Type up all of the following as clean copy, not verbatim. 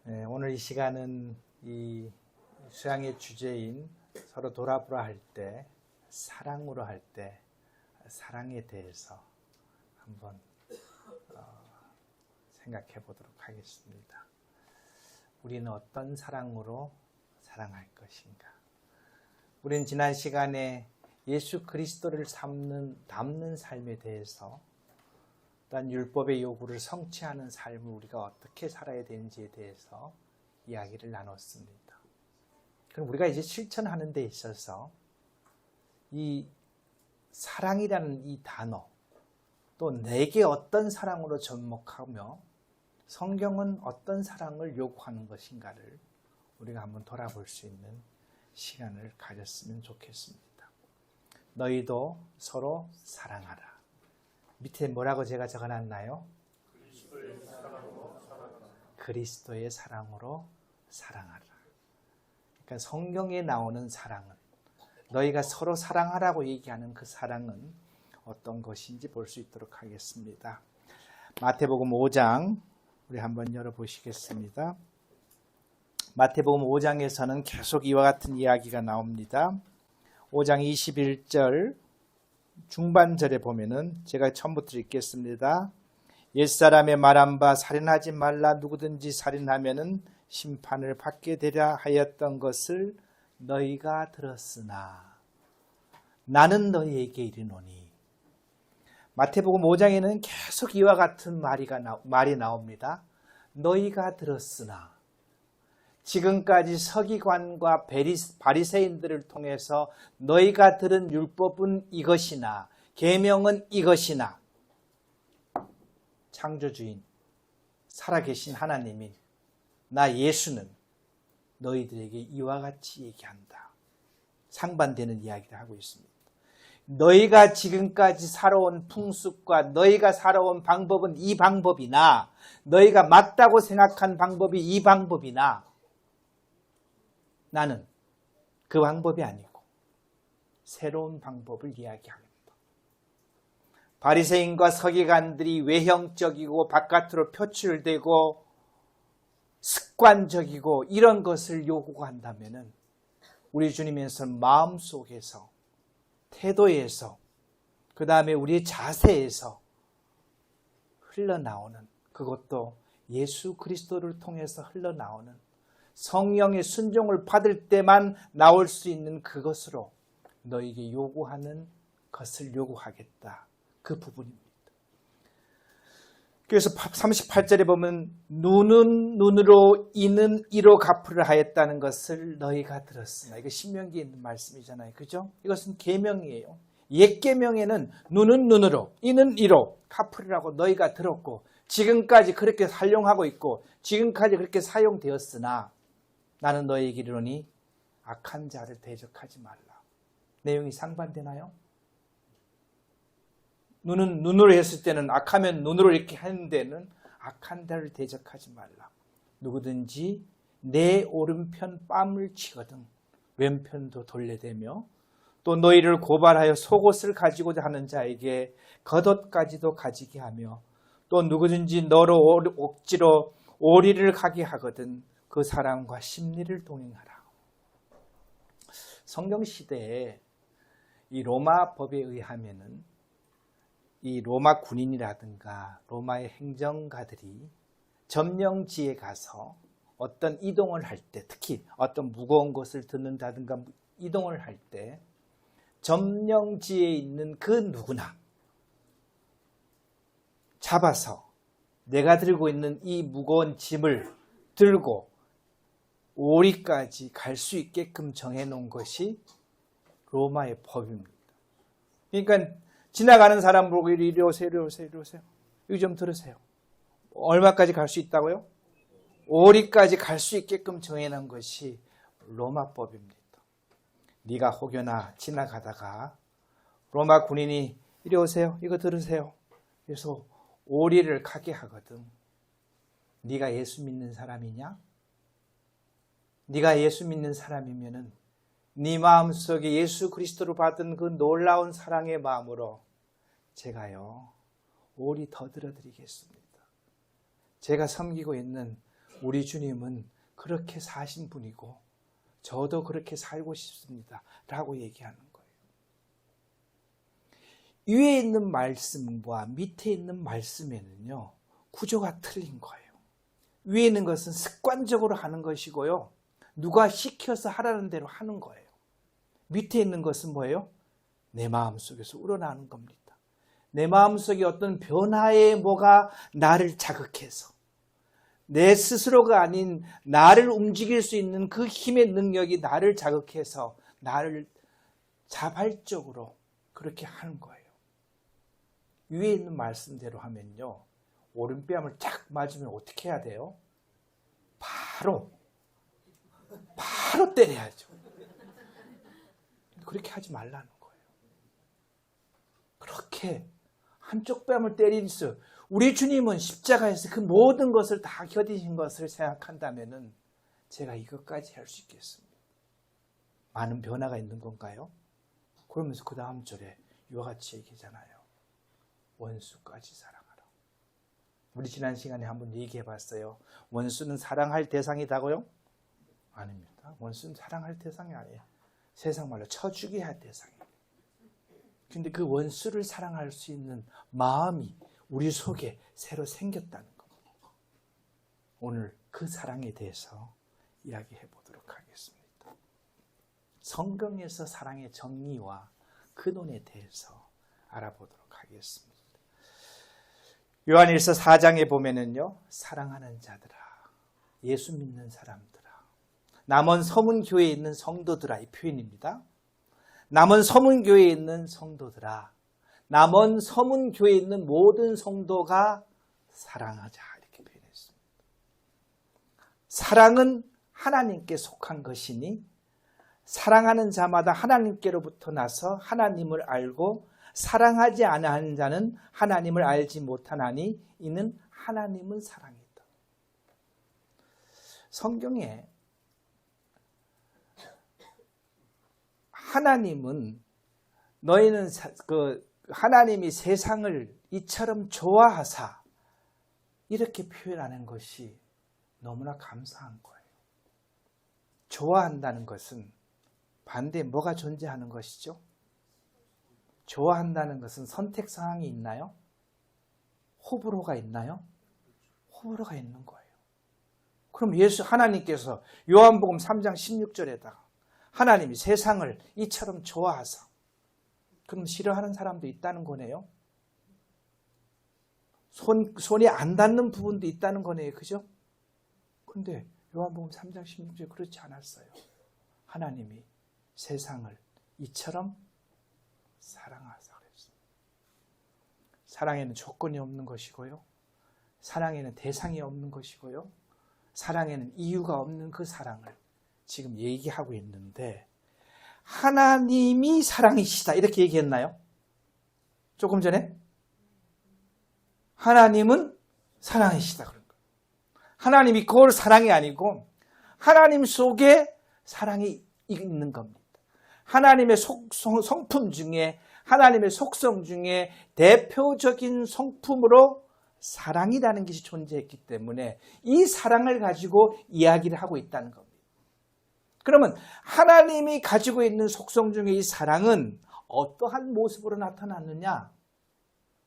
오늘 이 시간은 이 수양의 주제인 서로 돌아보라 할 때, 사랑으로 할 때, 사랑에 대해서 한번 생각해 보도록 하겠습니다. 우리는 어떤 사랑으로 사랑할 것인가? 우리는 지난 시간에 예수 그리스도를 담는 삶에 대해서, 또한 율법의 요구를 성취하는 삶을 우리가 어떻게 살아야 되는지에 대해서 이야기를 나눴습니다. 그럼 우리가 이제 실천하는 데 있어서 이 사랑이라는 이 단어, 또 내게 어떤 사랑으로 접목하며 성경은 어떤 사랑을 요구하는 것인가를 우리가 한번 돌아볼 수 있는 시간을 가졌으면 좋겠습니다. 너희도 서로 사랑하라. 밑에 뭐라고 제가 적어놨나요? 그리스도의 사랑으로 사랑하라. 그러니까 성경에 나오는 사랑은, 너희가 서로 사랑하라고 얘기하는 그 사랑은 어떤 것인지 볼 수 있도록 하겠습니다. 마태복음 5장 우리 한번 열어보시겠습니다. 마태복음 5장에서는 계속 이와 같은 이야기가 나옵니다. 5장 21절 중반절에 보면은, 제가 처음부터 읽겠습니다. 옛사람의 말한 바 살인하지 말라, 누구든지 살인하면은 심판을 받게 되려 하였던 것을 너희가 들었으나 나는 너희에게 이르노니. 마태복음 5장에는 계속 이와 같은 말이 나옵니다. 너희가 들었으나. 지금까지 서기관과 바리새인들을 통해서 너희가 들은 율법은 이것이나 계명은 이것이나, 창조주인 살아계신 하나님이, 나 예수는 너희들에게 이와 같이 얘기한다. 상반되는 이야기를 하고 있습니다. 너희가 지금까지 살아온 풍습과 너희가 살아온 방법은 이 방법이나, 너희가 맞다고 생각한 방법이 이 방법이나, 나는 그 방법이 아니고 새로운 방법을 이야기합니다. 바리새인과 서기관들이 외형적이고 바깥으로 표출되고 습관적이고 이런 것을 요구한다면, 우리 주님에서는 마음속에서, 태도에서, 그 다음에 우리의 자세에서 흘러나오는, 그것도 예수 그리스도를 통해서 흘러나오는 성령의 순종을 받을 때만 나올 수 있는 그것으로 너에게 요구하는 것을 요구하겠다. 그 부분입니다. 그래서 38절에 보면 눈은 눈으로 이는 이로 갚으려 하였다는 것을 너희가 들었으나. 이거 신명기에 있는 말씀이잖아요. 그죠? 이것은 계명이에요. 옛 계명에는 눈은 눈으로 이는 이로 갚으리라고 너희가 들었고, 지금까지 그렇게 사용하고 있고 지금까지 그렇게 사용되었으나 나는 너희에게 이르노니 악한 자를 대적하지 말라. 내용이 상반되나요? 눈은 눈으로 했을 때는, 악하면 눈으로 이렇게 하는 데는 악한 자를 대적하지 말라. 누구든지 내 오른편 뺨을 치거든 왼편도 돌려대며, 또 너희를 고발하여 속옷을 가지고자 하는 자에게 겉옷까지도 가지게 하며, 또 누구든지 너로 억지로 오리를 가게 하거든 그 사람과 심리를 동행하라. 성경 시대에 이 로마 법에 의하면은, 이 로마 군인이라든가 로마의 행정가들이 점령지에 가서 어떤 이동을 할 때, 특히 어떤 무거운 것을 듣는다든가 이동을 할 때, 점령지에 있는 그 누구나 잡아서 내가 들고 있는 이 무거운 짐을 들고 오리까지 갈 수 있게끔 정해놓은 것이 로마의 법입니다. 그러니까 지나가는 사람 보고 이리 오세요, 이리 오세요, 이리 오세요. 이거 좀 들으세요. 얼마까지 갈 수 있다고요? 오리까지 갈 수 있게끔 정해놓은 것이 로마법입니다. 네가 혹여나 지나가다가 로마 군인이 이리 오세요, 이거 들으세요. 그래서 오리를 가게 하거든. 네가 예수 믿는 사람이냐? 네가 예수 믿는 사람이면은 네 마음속에 예수 그리스도로 받은 그 놀라운 사랑의 마음으로, 제가요 오리 더 들어드리겠습니다. 제가 섬기고 있는 우리 주님은 그렇게 사신 분이고 저도 그렇게 살고 싶습니다 라고 얘기하는 거예요. 위에 있는 말씀과 밑에 있는 말씀에는요, 구조가 틀린 거예요. 위에 있는 것은 습관적으로 하는 것이고요, 누가 시켜서 하라는 대로 하는 거예요. 밑에 있는 것은 뭐예요? 내 마음속에서 우러나오는 겁니다. 내 마음속에 어떤 변화의 뭐가 나를 자극해서 내 스스로가 아닌 나를 움직일 수 있는 그 힘의 능력이 나를 자극해서 나를 자발적으로 그렇게 하는 거예요. 위에 있는 말씀대로 하면요, 오른뺨을 쫙 맞으면 어떻게 해야 돼요? 바로 때려야죠. 그렇게 하지 말라는 거예요. 그렇게 한쪽 뺨을 때리면서 우리 주님은 십자가에서 그 모든 것을 다 견디신 것을 생각한다면 제가 이것까지 할 수 있겠습니다. 많은 변화가 있는 건가요? 그러면서 그 다음 절에 이와 같이 얘기잖아요. 원수까지 사랑하라. 우리 지난 시간에 한번 얘기해 봤어요. 원수는 사랑할 대상이다고요? 아닙니다. 원수는 사랑할 대상이 아니에요. 세상 말로 쳐 죽여야 할 대상이에요. 근데 그 원수를 사랑할 수 있는 마음이 우리 속에 새로 생겼다는 겁니다. 오늘 그 사랑에 대해서 이야기해 보도록 하겠습니다. 성경에서 사랑의 정의와 근원에 대해서 알아보도록 하겠습니다. 요한일서 4장에 보면은요, 사랑하는 자들아, 예수 믿는 사람들아, 남원 서문교회에 있는 성도들아, 이 표현입니다. 남원 서문교회에 있는 성도들아, 남원 서문교회에 있는 모든 성도가 사랑하자, 이렇게 표현했습니다. 사랑은 하나님께 속한 것이니 사랑하는 자마다 하나님께로부터 나서 하나님을 알고 사랑하지 아니하는 자는 하나님을 알지 못하나니 이는 하나님은 사랑이다. 성경에 하나님은 너희는 하나님이 세상을 이처럼 좋아하사 이렇게 표현하는 것이 너무나 감사한 거예요. 좋아한다는 것은 반대에 뭐가 존재하는 것이죠? 좋아한다는 것은 선택 사항이 있나요? 호불호가 있나요? 호불호가 있는 거예요. 그럼 하나님께서 요한복음 3장 16절에다가 하나님이 세상을 이처럼 좋아하사, 그럼 싫어하는 사람도 있다는 거네요. 손이 안 닿는 부분도 있다는 거네요. 그죠? 근데 요한복음 3장 16절에 그렇지 않았어요. 하나님이 세상을 이처럼 사랑하사 그랬습니다. 사랑에는 조건이 없는 것이고요, 사랑에는 대상이 없는 것이고요, 사랑에는 이유가 없는 그 사랑을 지금 얘기하고 있는데, 하나님이 사랑이시다 이렇게 얘기했나요? 조금 전에 하나님은 사랑이시다 그런 거예요. 하나님이 그걸 사랑이 아니고 하나님 속에 사랑이 있는 겁니다. 하나님의 성품 중에, 하나님의 속성 중에 대표적인 성품으로 사랑이라는 것이 존재했기 때문에 이 사랑을 가지고 이야기를 하고 있다는 겁니다. 그러면 하나님이 가지고 있는 속성 중에 이 사랑은 어떠한 모습으로 나타났느냐?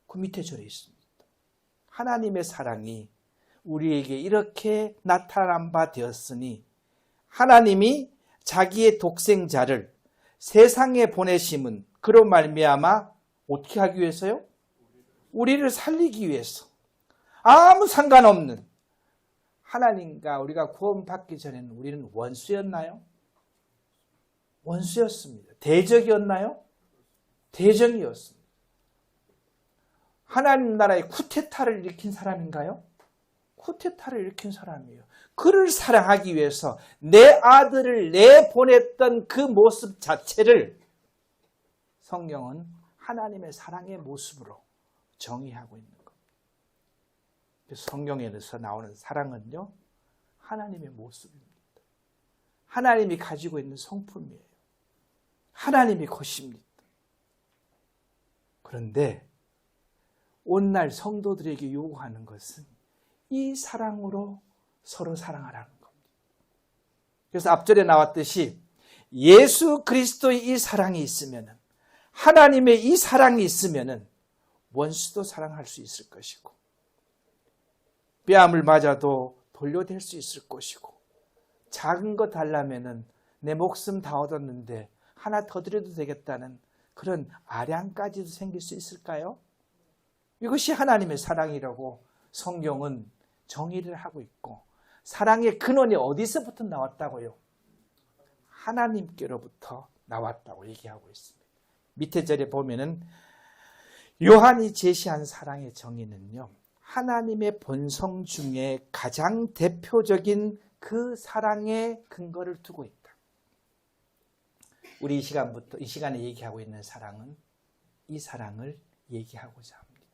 그 밑에 절에 있습니다. 하나님의 사랑이 우리에게 이렇게 나타난 바 되었으니 하나님이 자기의 독생자를 세상에 보내심은 그로 말미암아 어떻게 하기 위해서요? 우리를 살리기 위해서. 아무 상관없는 하나님과 우리가 구원받기 전에는 우리는 원수였나요? 원수였습니다. 대적이었나요? 대적이었습니다. 하나님 나라의 쿠데타를 일으킨 사람인가요? 쿠데타를 일으킨 사람이에요. 그를 사랑하기 위해서 내 아들을 내보냈던 그 모습 자체를 성경은 하나님의 사랑의 모습으로 정의하고 있는 겁니다. 성경에서 나오는 사랑은요, 하나님의 모습입니다. 하나님이 가지고 있는 성품이에요. 하나님이 것입니다. 그런데 오늘날 성도들에게 요구하는 것은 이 사랑으로 서로 사랑하라는 겁니다. 그래서 앞절에 나왔듯이 예수 그리스도의 이 사랑이 있으면, 하나님의 이 사랑이 있으면 원수도 사랑할 수 있을 것이고, 뺨을 맞아도 돌려댈 수 있을 것이고, 작은 거 달라면은 내 목숨 다 얻었는데 하나 더 드려도 되겠다는 그런 아량까지도 생길 수 있을까요? 이것이 하나님의 사랑이라고 성경은 정의를 하고 있고, 사랑의 근원이 어디서부터 나왔다고요? 하나님께로부터 나왔다고 얘기하고 있습니다. 밑에 절에 보면은 요한이 제시한 사랑의 정의는요, 하나님의 본성 중에 가장 대표적인 그 사랑의 근거를 두고 있다. 우리 이 시간에 얘기하고 있는 사랑은 이 사랑을 얘기하고자 합니다.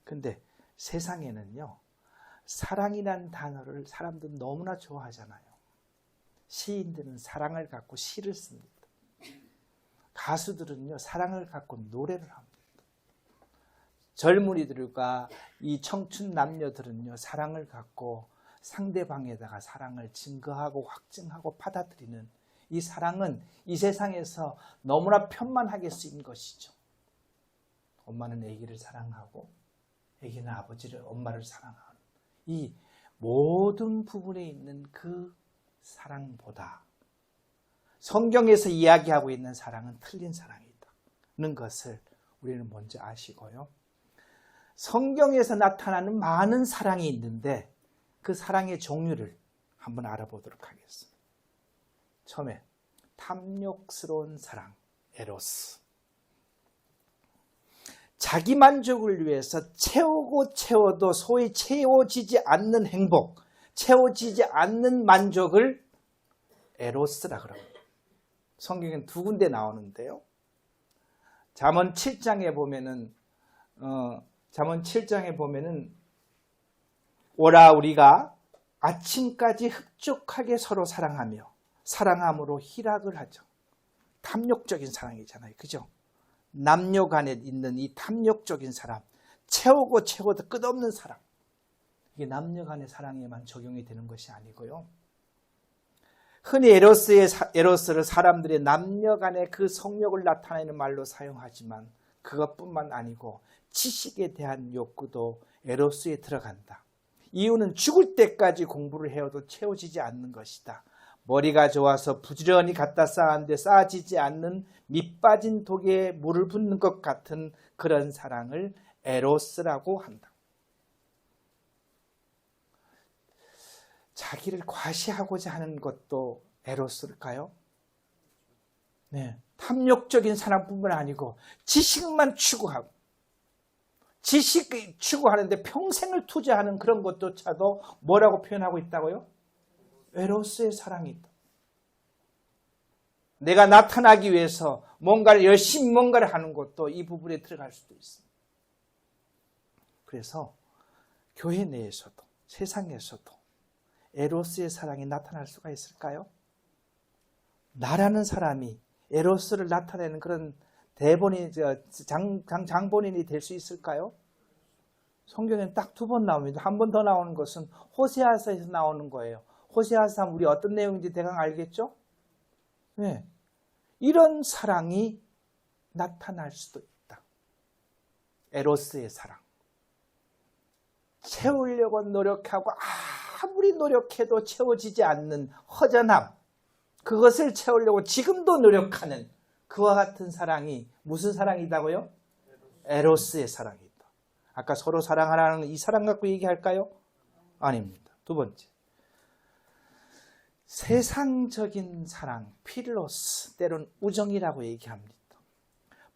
근데 세상에는요, 사랑이라는 단어를 사람들은 너무나 좋아하잖아요. 시인들은 사랑을 갖고 시를 씁니다. 가수들은요, 사랑을 갖고 노래를 합니다. 젊은이들과 이 청춘 남녀들은요, 사랑을 갖고 상대방에다가 사랑을 증거하고 확증하고 받아들이는 이 사랑은 이 세상에서 너무나 편만하게 쓰인 것이죠. 엄마는 아기를 사랑하고 아기는 아버지를, 엄마를 사랑하는 이 모든 부분에 있는 그 사랑보다 성경에서 이야기하고 있는 사랑은 틀린 사랑이다는 것을 우리는 먼저 아시고요. 성경에서 나타나는 많은 사랑이 있는데 그 사랑의 종류를 한번 알아보도록 하겠습니다. 처음에 탐욕스러운 사랑, 에로스. 자기 만족을 위해서 채우고 채워도 소위 채워지지 않는 행복, 채워지지 않는 만족을 에로스라 그럽니다. 성경엔 두 군데 나오는데요. 잠언 7장에 보면은 오라 우리가 아침까지 흡족하게 서로 사랑하며 사랑함으로 희락을 하죠. 탐욕적인 사랑이잖아요. 그죠? 남녀 간에 있는 이 탐욕적인 사랑, 채우고 채워도 끝없는 사랑. 이게 남녀 간의 사랑에만 적용이 되는 것이 아니고요. 흔히 에로스를 사람들이 남녀 간의 그 성욕을 나타내는 말로 사용하지만 그것뿐만 아니고 지식에 대한 욕구도 에로스에 들어간다. 이유는 죽을 때까지 공부를 해도 채워지지 않는 것이다. 머리가 좋아서 부지런히 갖다 쌓았는데 쌓아지지 않는 밑빠진 독에 물을 붓는 것 같은 그런 사랑을 에로스라고 한다. 자기를 과시하고자 하는 것도 에로스일까요? 네, 탐욕적인 사랑뿐만 아니고 지식만 추구하고, 지식 추구하는데 평생을 투자하는 그런 것조차도 뭐라고 표현하고 있다고요? 에로스의 사랑이 있다. 내가 나타나기 위해서 열심히 뭔가를 하는 것도 이 부분에 들어갈 수도 있습니다. 그래서 교회 내에서도 세상에서도 에로스의 사랑이 나타날 수가 있을까요? 나라는 사람이 에로스를 나타내는 그런 장본인이 될 수 있을까요? 성경에는 딱 두 번 나옵니다. 한 번 더 나오는 것은 호세아서에서 나오는 거예요. 호세아서 하면 우리 어떤 내용인지 대강 알겠죠? 네. 이런 사랑이 나타날 수도 있다. 에로스의 사랑. 채우려고 노력하고 아무리 노력해도 채워지지 않는 허전함, 그것을 채우려고 지금도 노력하는 그와 같은 사랑이 무슨 사랑이다고요? 에로스의 사랑이다. 아까 서로 사랑하라는 이 사랑 갖고 얘기할까요? 아닙니다. 두 번째, 세상적인 사랑, 필로스, 때론 우정이라고 얘기합니다.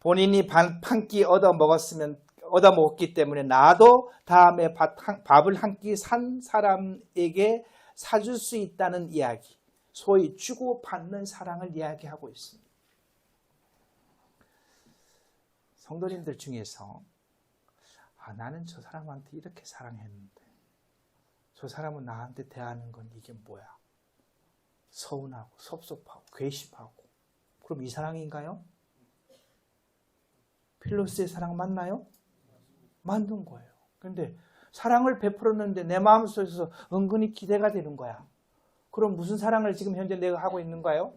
본인이 한 끼 얻어먹었기 때문에 나도 다음에 밥을 한 끼 산 사람에게 사줄 수 있다는 이야기, 소위 주고받는 사랑을 이야기하고 있습니다. 성도님들 중에서 나는 저 사람한테 이렇게 사랑했는데 저 사람은 나한테 대하는 건 이게 뭐야? 서운하고 섭섭하고 괘씸하고, 그럼 이 사랑인가요? 필로스의 사랑 맞나요? 맞는 거예요. 그런데 사랑을 베풀었는데 내 마음속에서 은근히 기대가 되는 거야. 그럼 무슨 사랑을 지금 현재 내가 하고 있는가요?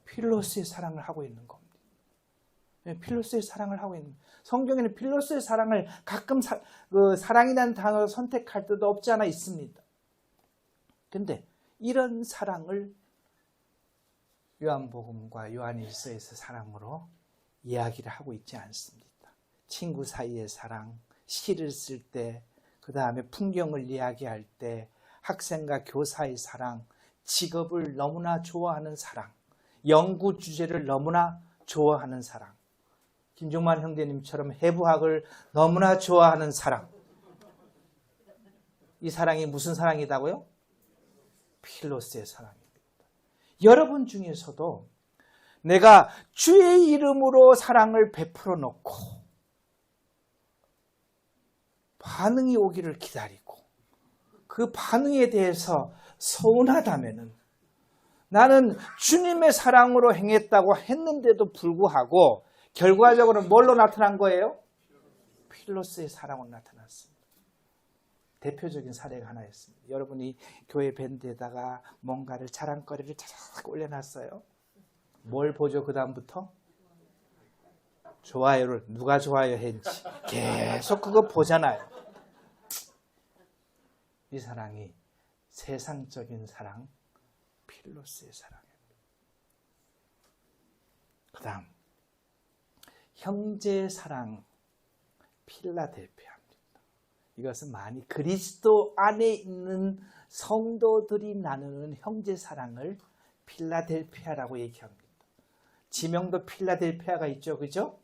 필로스의 사랑을 하고 있는 겁니다. 필로스의 사랑을 하고 있는. 성경에는 필로스의 사랑을 가끔 사랑이라는 단어를 선택할 때도 없지 않아 있습니다. 근데 이런 사랑을 요한복음과 요한일서에서 사랑으로 이야기를 하고 있지 않습니다. 친구 사이의 사랑, 시를 쓸 때, 그 다음에 풍경을 이야기할 때, 학생과 교사의 사랑, 직업을 너무나 좋아하는 사랑, 연구 주제를 너무나 좋아하는 사랑, 김종만 형제님처럼 해부학을 너무나 좋아하는 사랑. 이 사랑이 무슨 사랑이다고요? 필로스의 사랑입니다. 여러분 중에서도 내가 주의 이름으로 사랑을 베풀어 놓고 반응이 오기를 기다리고 그 반응에 대해서 서운하다면은 나는 주님의 사랑으로 행했다고 했는데도 불구하고 결과적으로 뭘로 나타난 거예요? 필로스의 사랑으로 나타났습니다. 대표적인 사례가 하나 있습니다. 여러분이 교회 밴드에다가 뭔가를 자랑거리를 차삭 올려놨어요. 뭘 보죠? 그 다음부터? 좋아요를 누가 좋아요 했는지 계속 그거 보잖아요. 이 사랑이 세상적인 사랑, 필로스의 사랑입니다. 그 다음 형제 사랑, 필라델피아입니다. 이것은 많이 그리스도 안에 있는 성도들이 나누는 형제 사랑을 필라델피아라고 얘기합니다. 지명도 필라델피아가 있죠, 그죠?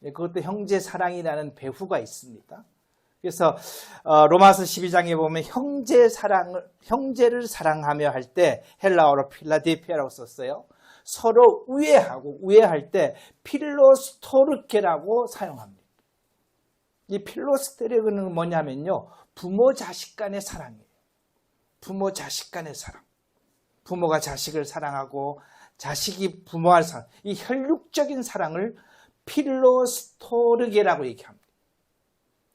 그것도 형제 사랑이라는 배후가 있습니다. 그래서 로마서 12장에 보면 형제를 사랑하며 할 때 헬라어로 필라델피아라고 썼어요. 서로 우애할 때 필로스토르케라고 사용합니다. 이 필로스토르케는 뭐냐면요, 부모 자식 간의 사랑이에요. 부모 자식 간의 사랑. 부모가 자식을 사랑하고 자식이 부모를 사랑. 이 혈육적인 사랑을 필로스토르게라고 얘기합니다.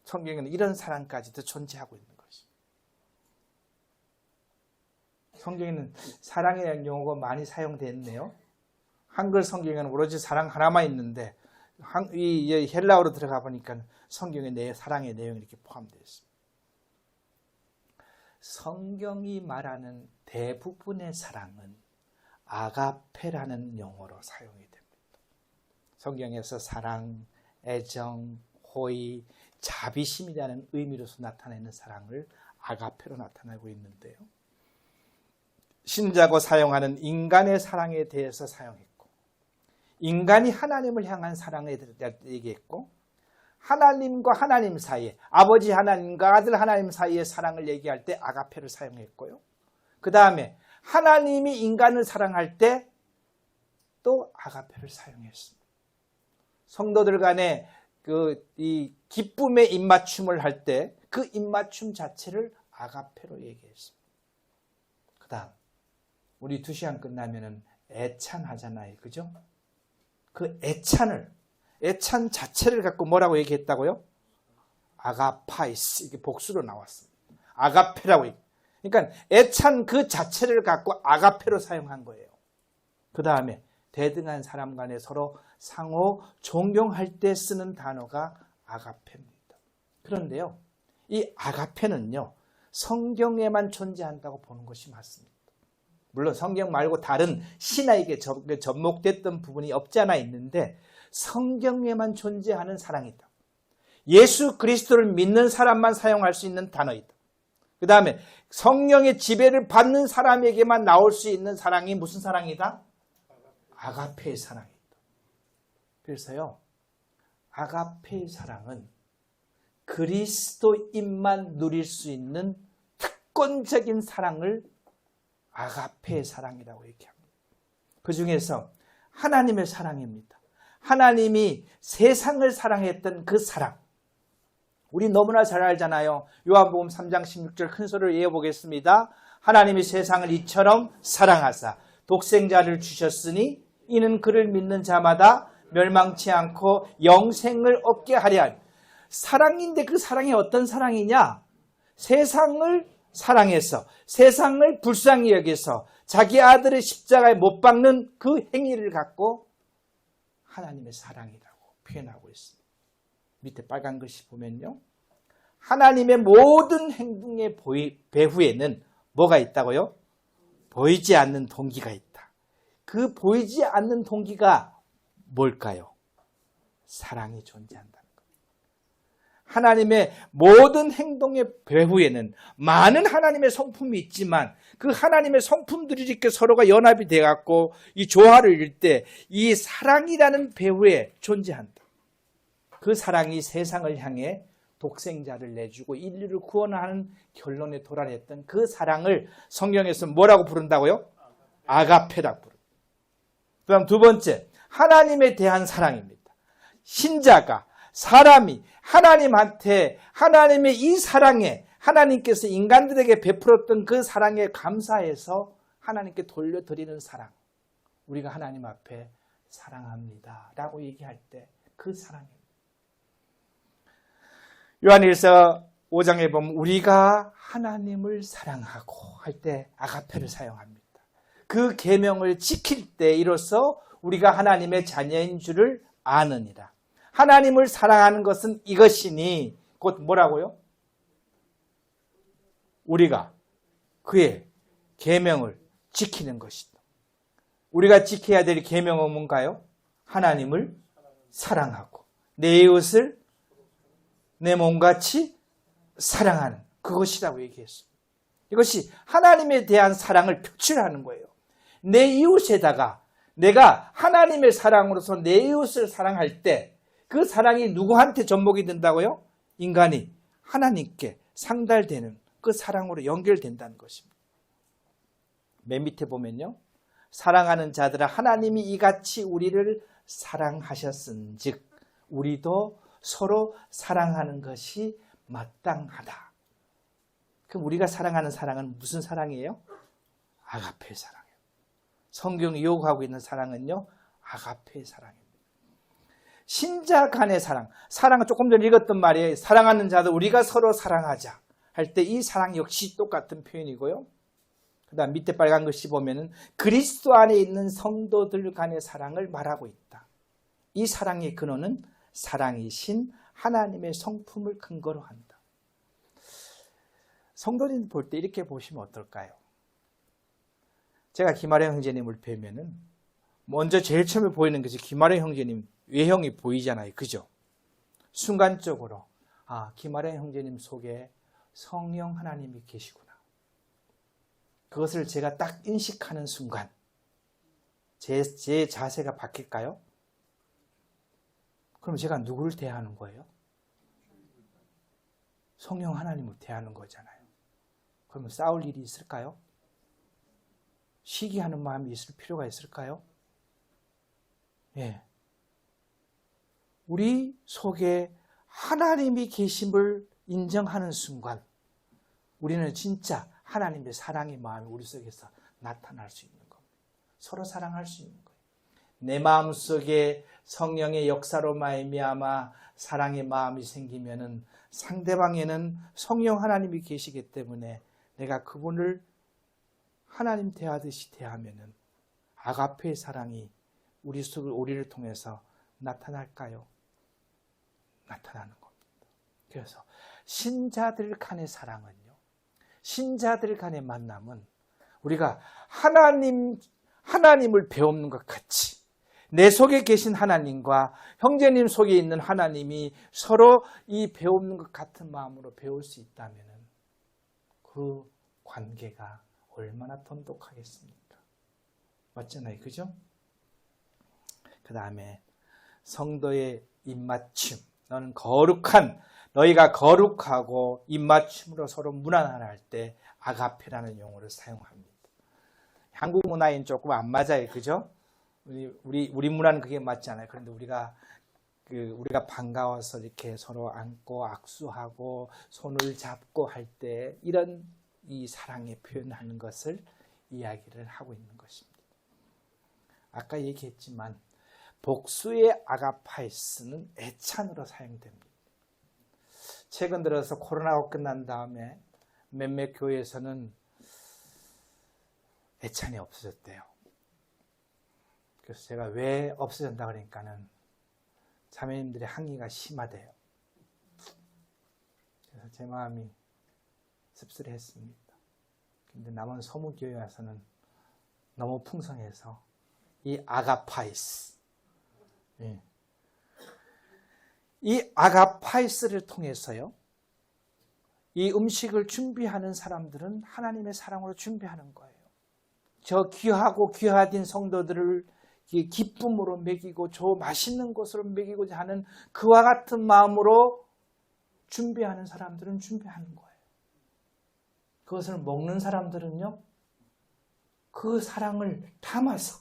성경에는 이런 사랑까지도 존재하고 있는 것입니다. 성경에는 사랑이라는 용어가 많이 사용됐네요. 한글 성경에는 오로지 사랑 하나만 있는데 이 헬라어로 들어가 보니까 성경의 사랑의 내용이 이렇게 포함되어 있습니다. 성경이 말하는 대부분의 사랑은 아가페라는 용어로 사용이 됩니다. 성경에서 사랑, 애정, 호의, 자비심이라는 의미로서 나타내는 사랑을 아가페로 나타내고 있는데요. 신자고 사용하는 인간의 사랑에 대해서 사용했고, 인간이 하나님을 향한 사랑에 대해서 얘기했고, 하나님과 하나님 사이에, 아버지 하나님과 아들 하나님 사이의 사랑을 얘기할 때 아가페를 사용했고요. 그 다음에 하나님이 인간을 사랑할 때 또 아가페를 사용했습니다. 성도들 간에 이 기쁨의 입맞춤을 할 때 그 입맞춤 자체를 아가페로 얘기했습니다. 그 다음 우리 2시간 끝나면은 애찬하잖아요. 그죠? 그 애찬 자체를 갖고 뭐라고 얘기했다고요? 아가파이스. 이게 복수로 나왔습니다. 아가페라고 얘기해요. 그러니까 애찬 그 자체를 갖고 아가페로 사용한 거예요. 그 다음에 대등한 사람 간에 서로 상호 존경할 때 쓰는 단어가 아가페입니다. 그런데요, 이 아가페는요, 성경에만 존재한다고 보는 것이 맞습니다. 물론 성경 말고 다른 신화에게 접목됐던 부분이 없지 않아 있는데 성경에만 존재하는 사랑이다. 예수 그리스도를 믿는 사람만 사용할 수 있는 단어이다. 그 다음에 성령의 지배를 받는 사람에게만 나올 수 있는 사랑이 무슨 사랑이다? 아가페의 사랑이다. 그래서요, 아가페의 사랑은 그리스도인만 누릴 수 있는 특권적인 사랑을 아가페의 사랑이라고 얘기합니다. 그 중에서 하나님의 사랑입니다. 하나님이 세상을 사랑했던 그 사랑. 우리 너무나 잘 알잖아요. 요한복음 3장 16절 큰 소리로 이어보겠습니다. 하나님이 세상을 이처럼 사랑하사 독생자를 주셨으니 이는 그를 믿는 자마다 멸망치 않고 영생을 얻게 하려 하니. 사랑인데 그 사랑이 어떤 사랑이냐? 세상을 사랑해서 세상을 불쌍히 여겨서 자기 아들의 십자가에 못 박는 그 행위를 갖고 하나님의 사랑이라고 표현하고 있습니다. 밑에 빨간 글씨 보면요. 하나님의 모든 행동의 배후에는 뭐가 있다고요? 보이지 않는 동기가 있다. 그 보이지 않는 동기가 뭘까요? 사랑이 존재한다는 겁니다. 하나님의 모든 행동의 배후에는 많은 하나님의 성품이 있지만 그 하나님의 성품들이 이렇게 서로가 연합이 돼갖고 이 조화를 이룰 때 이 사랑이라는 배후에 존재한다. 그 사랑이 세상을 향해 독생자를 내주고 인류를 구원하는 결론에 도달했던 그 사랑을 성경에서 뭐라고 부른다고요? 아가페라고 부릅니다. 그 다음 두 번째, 하나님에 대한 사랑입니다. 신자가, 사람이 하나님한테 하나님의 이 사랑에 하나님께서 인간들에게 베풀었던 그 사랑에 감사해서 하나님께 돌려드리는 사랑. 우리가 하나님 앞에 사랑합니다 라고 얘기할 때 그 사랑입니다. 요한일서 5장에 보면 우리가 하나님을 사랑하고 할 때 아가페를 사용합니다. 그 계명을 지킬 때 이로써 우리가 하나님의 자녀인 줄을 아느니라. 하나님을 사랑하는 것은 이것이니 곧 뭐라고요? 우리가 그의 계명을 지키는 것이다. 우리가 지켜야 될 계명은 뭔가요? 하나님을 사랑하고 내 이웃을 내 몸같이 사랑하는 그것이라고 얘기했습니다. 이것이 하나님에 대한 사랑을 표출하는 거예요. 내 이웃에다가 내가 하나님의 사랑으로서 내 이웃을 사랑할 때 그 사랑이 누구한테 접목이 된다고요? 인간이 하나님께 상달되는 그 사랑으로 연결된다는 것입니다. 맨 밑에 보면요. 사랑하는 자들아 하나님이 이같이 우리를 사랑하셨은즉 우리도 서로 사랑하는 것이 마땅하다. 그럼 우리가 사랑하는 사랑은 무슨 사랑이에요? 아가페 사랑이에요. 성경이 요구하고 있는 사랑은요. 아가페 사랑입니다. 신자 간의 사랑. 사랑은 조금 전에 읽었던 말이에요. 사랑하는 자들 우리가 서로 사랑하자. 할 때 이 사랑 역시 똑같은 표현이고요. 그 다음 밑에 빨간 글씨 보면은 그리스도 안에 있는 성도들 간의 사랑을 말하고 있다. 이 사랑의 근원은 사랑이신 하나님의 성품을 근거로 한다. 성도님 볼 때 이렇게 보시면 어떨까요? 제가 김아령 형제님을 뵈면은 먼저 제일 처음에 보이는 것이 김아령 형제님 외형이 보이잖아요. 그죠? 순간적으로 김아령 형제님 속에 성령 하나님이 계시구나. 그것을 제가 딱 인식하는 순간 제 자세가 바뀔까요? 그럼 제가 누구를 대하는 거예요? 성령 하나님을 대하는 거잖아요. 그러면 싸울 일이 있을까요? 시기하는 마음이 있을 필요가 있을까요? 예. 우리 속에 하나님이 계심을 인정하는 순간 우리는 진짜 하나님의 사랑의 마음이 우리 속에서 나타날 수 있는 겁니다. 서로 사랑할 수 있는 거예요. 내 마음속에 성령의 역사로 말미암아 사랑의 마음이 생기면은 상대방에는 성령 하나님이 계시기 때문에 내가 그분을 하나님 대하듯이 대하면은 아가페의 사랑이 우리를 통해서 나타날까요? 나타나는 겁니다. 그래서 신자들 간의 사랑은요. 신자들 간의 만남은 우리가 하나님을 배우는 것 같이 내 속에 계신 하나님과 형제님 속에 있는 하나님이 서로 이 배우는 것 같은 마음으로 배울 수 있다면 그 관계가 얼마나 돈독하겠습니까? 맞잖아요. 그죠? 그 다음에 성도의 입맞춤. 너희가 거룩하고 입맞춤으로 서로 문안할 때 아가페라는 용어를 사용합니다. 한국 문화엔 조금 안 맞아요. 그죠? 우리 문화는 그게 맞잖아요. 그런데 우리가 반가워서 이렇게 서로 안고 악수하고 손을 잡고 할 때 이런 이 사랑의 표현하는 것을 이야기를 하고 있는 것입니다. 아까 얘기했지만 복수의 아가파이스는 애찬으로 사용됩니다. 최근 들어서 코로나가 끝난 다음에 몇몇 교회에서는 애찬이 없어졌대요. 그래서 제가 왜 없어졌다 그러니까는 자매님들의 항의가 심하대요. 그래서 제 마음이 씁쓸했습니다. 근데 남은 소무교회 와서는 너무 풍성해서 이 아가파이스, 이 아가파이스를 통해서요, 이 음식을 준비하는 사람들은 하나님의 사랑으로 준비하는 거예요. 저 귀하고 귀하딘 성도들을 기쁨으로 먹이고 저 맛있는 것으로 먹이고자 하는 그와 같은 마음으로 준비하는 사람들은 준비하는 거예요. 그것을 먹는 사람들은요, 그 사랑을 담아서,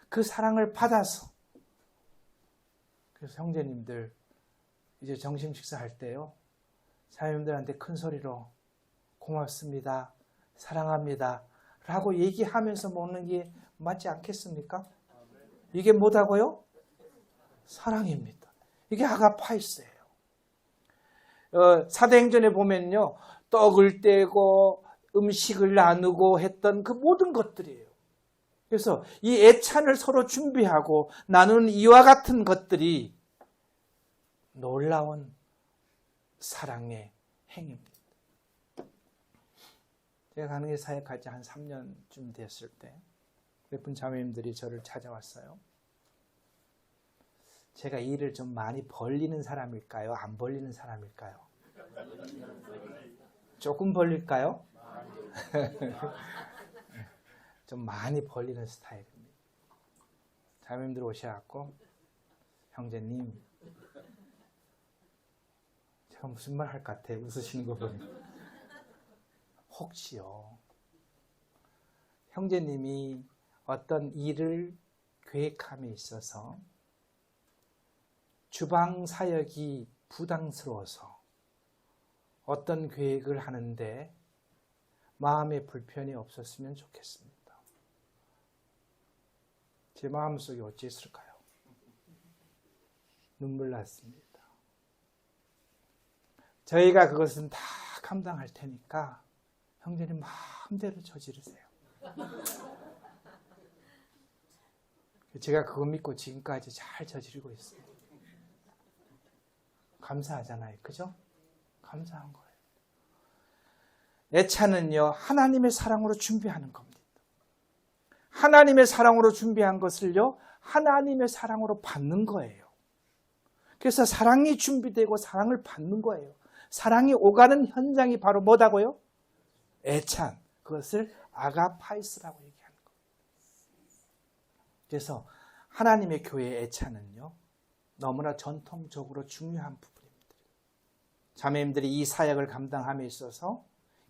그 사랑을 받아서. 그래서 형제님들, 이제 점심 식사할 때요, 자매님들한테 큰 소리로 고맙습니다, 사랑합니다 라고 얘기하면서 먹는 게 맞지 않겠습니까? 이게 뭐다고요? 사랑입니다. 이게 아가파이스예요. 사도행전에 보면요, 떡을 떼고 음식을 나누고 했던 그 모든 것들이에요. 그래서 이 애찬을 서로 준비하고 나누는 이와 같은 것들이 놀라운 사랑의 행위입니다. 제가 가능에 사역할 때 한 3년쯤 됐을 때 몇 분 자매님들이 저를 찾아왔어요. 제가 일을 좀 많이 벌리는 사람일까요? 안 벌리는 사람일까요? 조금 벌릴까요? 좀 많이 벌리는 스타일입니다. 자매님들 오셔갖고, 형제님, 제가 무슨 말 할 것 같아? 웃으시는 거 보니. 혹시요, 형제님이 어떤 일을 계획함에 있어서 주방 사역이 부담스러워서 어떤 계획을 하는데 마음에 불편이 없었으면 좋겠습니다. 제 마음속에 어찌 있을까요? 눈물 났습니다. 저희가 그것은 다 감당할 테니까 형제님 마음대로 저지르세요. 제가 그거 믿고 지금까지 잘 저지르고 있어요. 감사하잖아요. 그죠? 감사한 거예요. 애찬은요, 하나님의 사랑으로 준비하는 겁니다. 하나님의 사랑으로 준비한 것을요, 하나님의 사랑으로 받는 거예요. 그래서 사랑이 준비되고 사랑을 받는 거예요. 사랑이 오가는 현장이 바로 뭐다고요? 애찬. 그것을 아가파이스라고 얘기하는 거예요. 그래서 하나님의 교회의 애찬은요, 너무나 전통적으로 중요한 부분입니다. 자매님들이 이 사역을 감당함에 있어서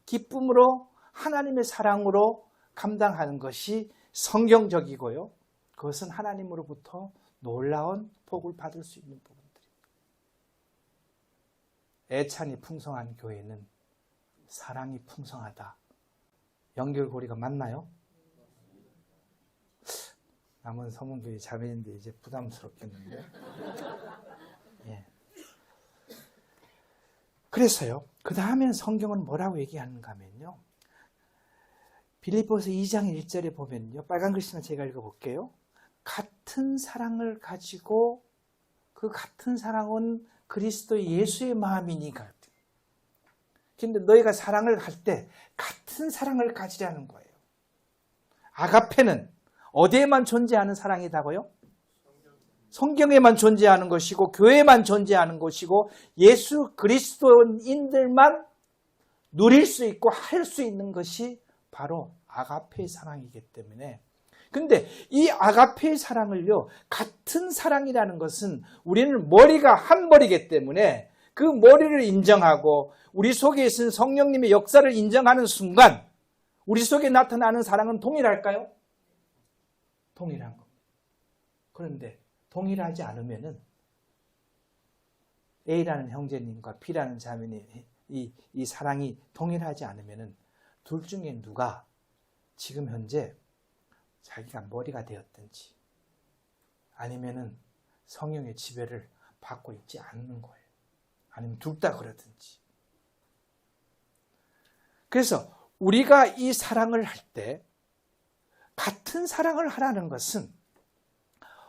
기쁨으로 하나님의 사랑으로 감당하는 것이 성경적이고요, 그것은 하나님으로부터 놀라운 복을 받을 수 있는 부분들입니다. 애찬이 풍성한 교회는 사랑이 풍성하다. 연결고리가 맞나요? 남은 서문교회 자매인데 이제 부담스럽겠는데. 예. 그래서요, 그 다음엔 성경은 뭐라고 얘기하는가 하면요, 빌립보서 2장 1절에 보면요, 빨간 글씨만 제가 읽어볼게요. 같은 사랑을 가지고 그 같은 사랑은 그리스도 예수의 마음이니까. 근데 너희가 사랑을 할 때 같은 사랑을 가지라는 거예요. 아가페는 어디에만 존재하는 사랑이다고요? 성경에만 존재하는 것이고 교회에만 존재하는 것이고 예수 그리스도인들만 누릴 수 있고 할 수 있는 것이 바로 아가페의 사랑이기 때문에, 근데 이 아가페의 사랑을요, 같은 사랑이라는 것은 우리는 머리가 한 머리이기 때문에 그 머리를 인정하고 우리 속에 있는 성령님의 역사를 인정하는 순간 우리 속에 나타나는 사랑은 동일할까요? 동일한 겁니다. 그런데 동일하지 않으면은 A라는 형제님과 B라는 자매님 이 사랑이 동일하지 않으면은 둘 중에 누가 지금 현재 자기가 머리가 되었든지 아니면은 성령의 지배를 받고 있지 않는 거예요. 아니면 둘 다 그러든지. 그래서 우리가 이 사랑을 할 때 같은 사랑을 하라는 것은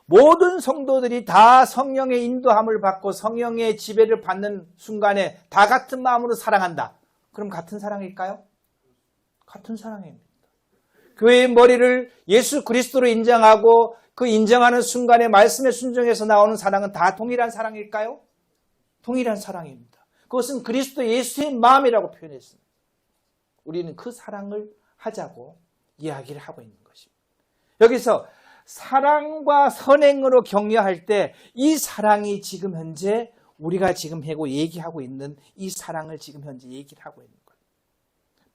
모든 성도들이 다 성령의 인도함을 받고 성령의 지배를 받는 순간에 다 같은 마음으로 사랑한다. 그럼 같은 사랑일까요? 같은 사랑입니다. 교회의 머리를 예수 그리스도로 인정하고 그 인정하는 순간에 말씀에 순종해서 나오는 사랑은 다 동일한 사랑일까요? 동일한 사랑입니다. 그것은 그리스도 예수의 마음이라고 표현했습니다. 우리는 그 사랑을 하자고 이야기를 하고 있는 것입니다. 여기서 사랑과 선행으로 격려할 때 이 사랑이 지금 현재 우리가 지금 얘기하고 있는 이 사랑을 지금 현재 얘기를 하고 있는 거예요.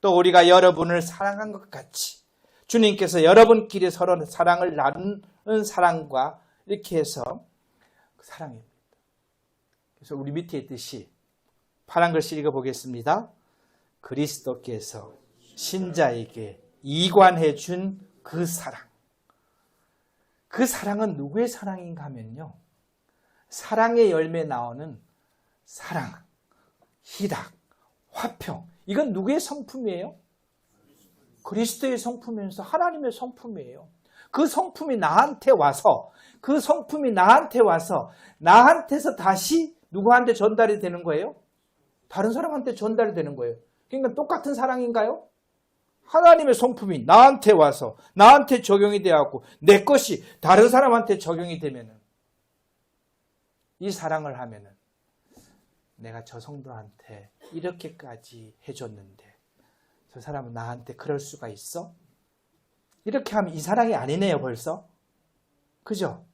또 우리가 여러분을 사랑한 것 같이 주님께서 여러분끼리 서로 사랑을 나누는 사랑과 이렇게 해서 사랑입니다. 그래서 우리 밑에 있듯이 파란 글씨 읽어보겠습니다. 그리스도께서 신자에게 이관해 준 그 사랑. 그 사랑은 누구의 사랑인가 하면요. 사랑의 열매 나오는 사랑, 희락, 화평. 이건 누구의 성품이에요? 그리스도의 성품이면서 하나님의 성품이에요. 그 성품이 나한테 와서 나한테서 다시 누구한테 전달이 되는 거예요? 다른 사람한테 전달이 되는 거예요. 그러니까 똑같은 사랑인가요? 하나님의 성품이 나한테 와서 나한테 적용이 되었고 내 것이 다른 사람한테 적용이 되면은 이 사랑을 하면은 내가 저 성도한테 이렇게까지 해줬는데 저 사람은 나한테 그럴 수가 있어? 이렇게 하면 이 사랑이 아니네요 벌써. 그죠?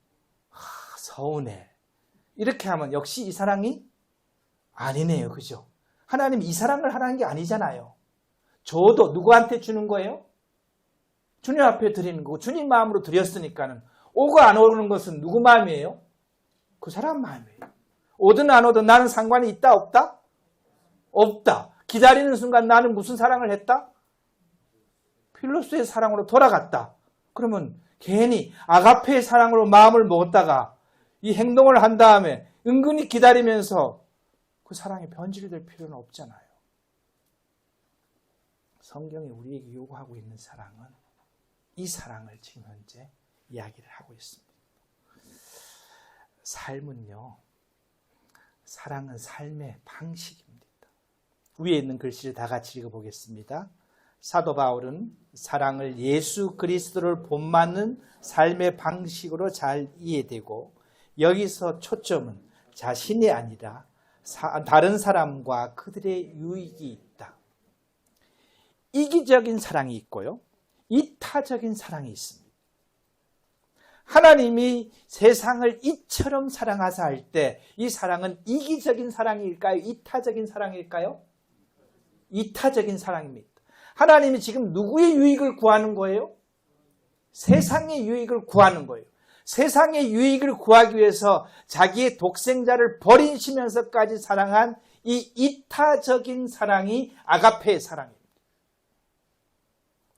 서운해. 이렇게 하면 역시 이 사랑이 아니네요. 그죠? 하나님 이 사랑을 하라는 게 아니잖아요. 저도 누구한테 주는 거예요? 주님 앞에 드리는 거고 주님 마음으로 드렸으니까는 오고 안 오는 것은 누구 마음이에요? 그 사람 마음이에요. 오든 안 오든 나는 상관이 있다 없다? 없다. 기다리는 순간 나는 무슨 사랑을 했다? 필로스의 사랑으로 돌아갔다. 그러면 괜히 아가페의 사랑으로 마음을 먹었다가 이 행동을 한 다음에 은근히 기다리면서 그 사랑이 변질될 필요는 없잖아요. 성경이 우리에게 요구하고 있는 사랑은 이 사랑을 지금 현재 이야기를 하고 있습니다. 삶은요, 사랑은 삶의 방식입니다. 위에 있는 글씨를 다 같이 읽어보겠습니다. 사도 바울은 사랑을 예수 그리스도를 본받는 삶의 방식으로 잘 이해되고 여기서 초점은 자신이 아니라 다른 사람과 그들의 유익이 있다. 이기적인 사랑이 있고요. 이타적인 사랑이 있습니다. 하나님이 세상을 이처럼 사랑하사 할 때 이 사랑은 이기적인 사랑일까요? 이타적인 사랑일까요? 이타적인 사랑입니다. 하나님이 지금 누구의 유익을 구하는 거예요? 세상의 유익을 구하는 거예요. 세상의 유익을 구하기 위해서 자기의 독생자를 버리시면서까지 사랑한 이 이타적인 사랑이 아가페의 사랑입니다.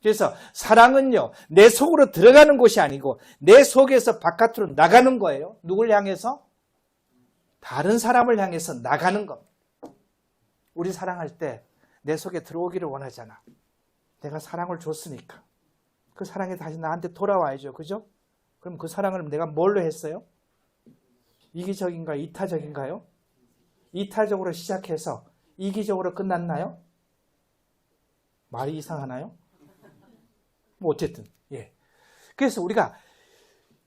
그래서 사랑은요, 내 속으로 들어가는 것이 아니고 내 속에서 바깥으로 나가는 거예요. 누굴 향해서? 다른 사람을 향해서 나가는 겁니다. 우리 사랑할 때 내 속에 들어오기를 원하잖아. 내가 사랑을 줬으니까. 그 사랑이 다시 나한테 돌아와야죠. 그죠? 그럼 그 사랑을 내가 뭘로 했어요? 이기적인가요? 이타적인가요? 이타적으로 시작해서 이기적으로 끝났나요? 말이 이상하나요? 뭐 어쨌든 예. 그래서 우리가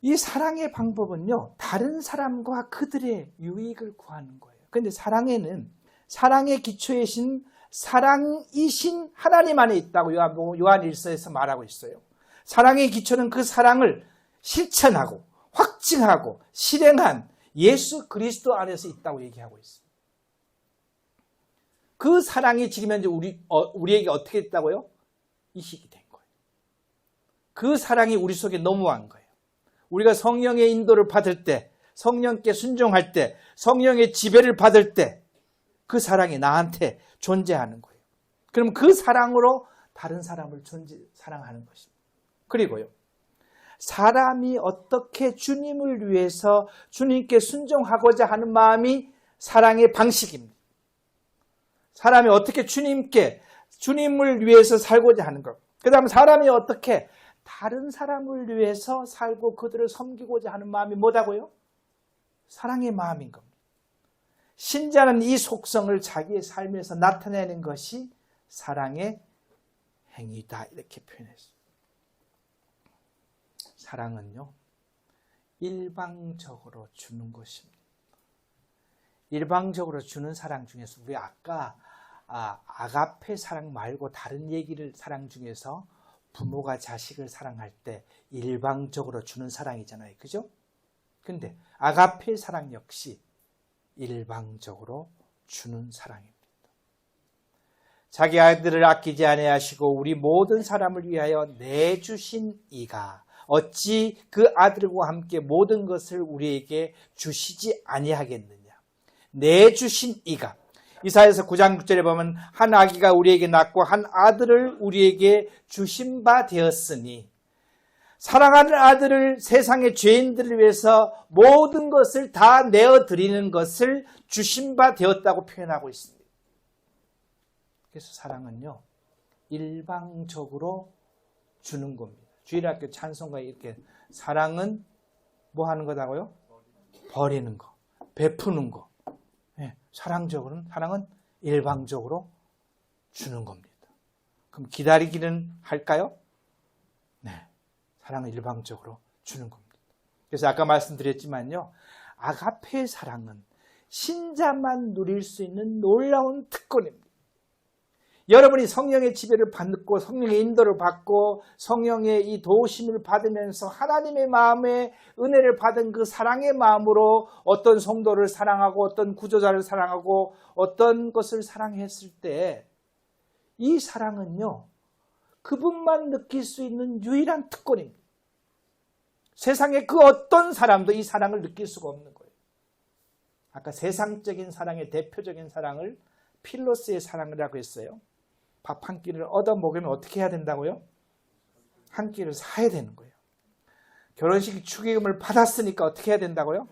이 사랑의 방법은요, 다른 사람과 그들의 유익을 구하는 거예요. 그런데 사랑에는 사랑의 기초이신 사랑이신 하나님 안에 있다고 요한 1서에서 말하고 있어요. 사랑의 기초는 그 사랑을 실천하고 확증하고 실행한 예수 그리스도 안에서 있다고 얘기하고 있습니다. 그 사랑이 지금 현재 우리에게 어떻게 됐다고요? 이식이 된 거예요. 그 사랑이 우리 속에 넘어간 거예요. 우리가 성령의 인도를 받을 때, 성령께 순종할 때, 성령의 지배를 받을 때 그 사랑이 나한테 존재하는 거예요. 그럼 그 사랑으로 다른 사람을 사랑하는 것입니다. 그리고요, 사람이 어떻게 주님을 위해서 주님께 순종하고자 하는 마음이 사랑의 방식입니다. 사람이 어떻게 주님을 위해서 살고자 하는 것. 그 다음 사람이 어떻게 다른 사람을 위해서 살고 그들을 섬기고자 하는 마음이 뭐다고요? 사랑의 마음인 겁니다. 신자는 이 속성을 자기의 삶에서 나타내는 것이 사랑의 행위다. 이렇게 표현했습니다. 사랑은요, 일방적으로 주는 것입니다. 일방적으로 주는 사랑 중에서 우리 아까 아가페 사랑 말고 다른 사랑 중에서 부모가 자식을 사랑할 때 일방적으로 주는 사랑이잖아요. 그죠? 근데 아가페 사랑 역시 일방적으로 주는 사랑입니다. 자기 아들을 아끼지 아니하시고 우리 모든 사람을 위하여 내주신 이가 어찌 그 아들과 함께 모든 것을 우리에게 주시지 아니하겠느냐. 내주신 이가, 이사야서 9장 6절에 보면 한 아기가 우리에게 낳고 한 아들을 우리에게 주신 바 되었으니, 사랑하는 아들을 세상의 죄인들을 위해서 모든 것을 다 내어드리는 것을 주신 바 되었다고 표현하고 있습니다. 그래서 사랑은요, 일방적으로 주는 겁니다. 주일학교 찬송가에 이렇게 사랑은 뭐 하는 거다고요? 버리는 거, 베푸는 거. 네, 사랑은 일방적으로 주는 겁니다. 그럼 기다리기는 할까요? 네, 사랑은 일방적으로 주는 겁니다. 그래서 아까 말씀드렸지만요, 아가페의 사랑은 신자만 누릴 수 있는 놀라운 특권입니다. 여러분이 성령의 지배를 받고 성령의 인도를 받고 성령의 이 도우심을 받으면서 하나님의 마음의 은혜를 받은 그 사랑의 마음으로 어떤 성도를 사랑하고 어떤 구조자를 사랑하고 어떤 것을 사랑했을 때 이 사랑은요, 그분만 느낄 수 있는 유일한 특권입니다. 세상에 그 어떤 사람도 이 사랑을 느낄 수가 없는 거예요. 아까 세상적인 사랑의 대표적인 사랑을 필로스의 사랑이라고 했어요. 밥 한 끼를 얻어 먹으면 어떻게 해야 된다고요? 한 끼를 사야 되는 거예요. 결혼식 축의금을 받았으니까 어떻게 해야 된다고요?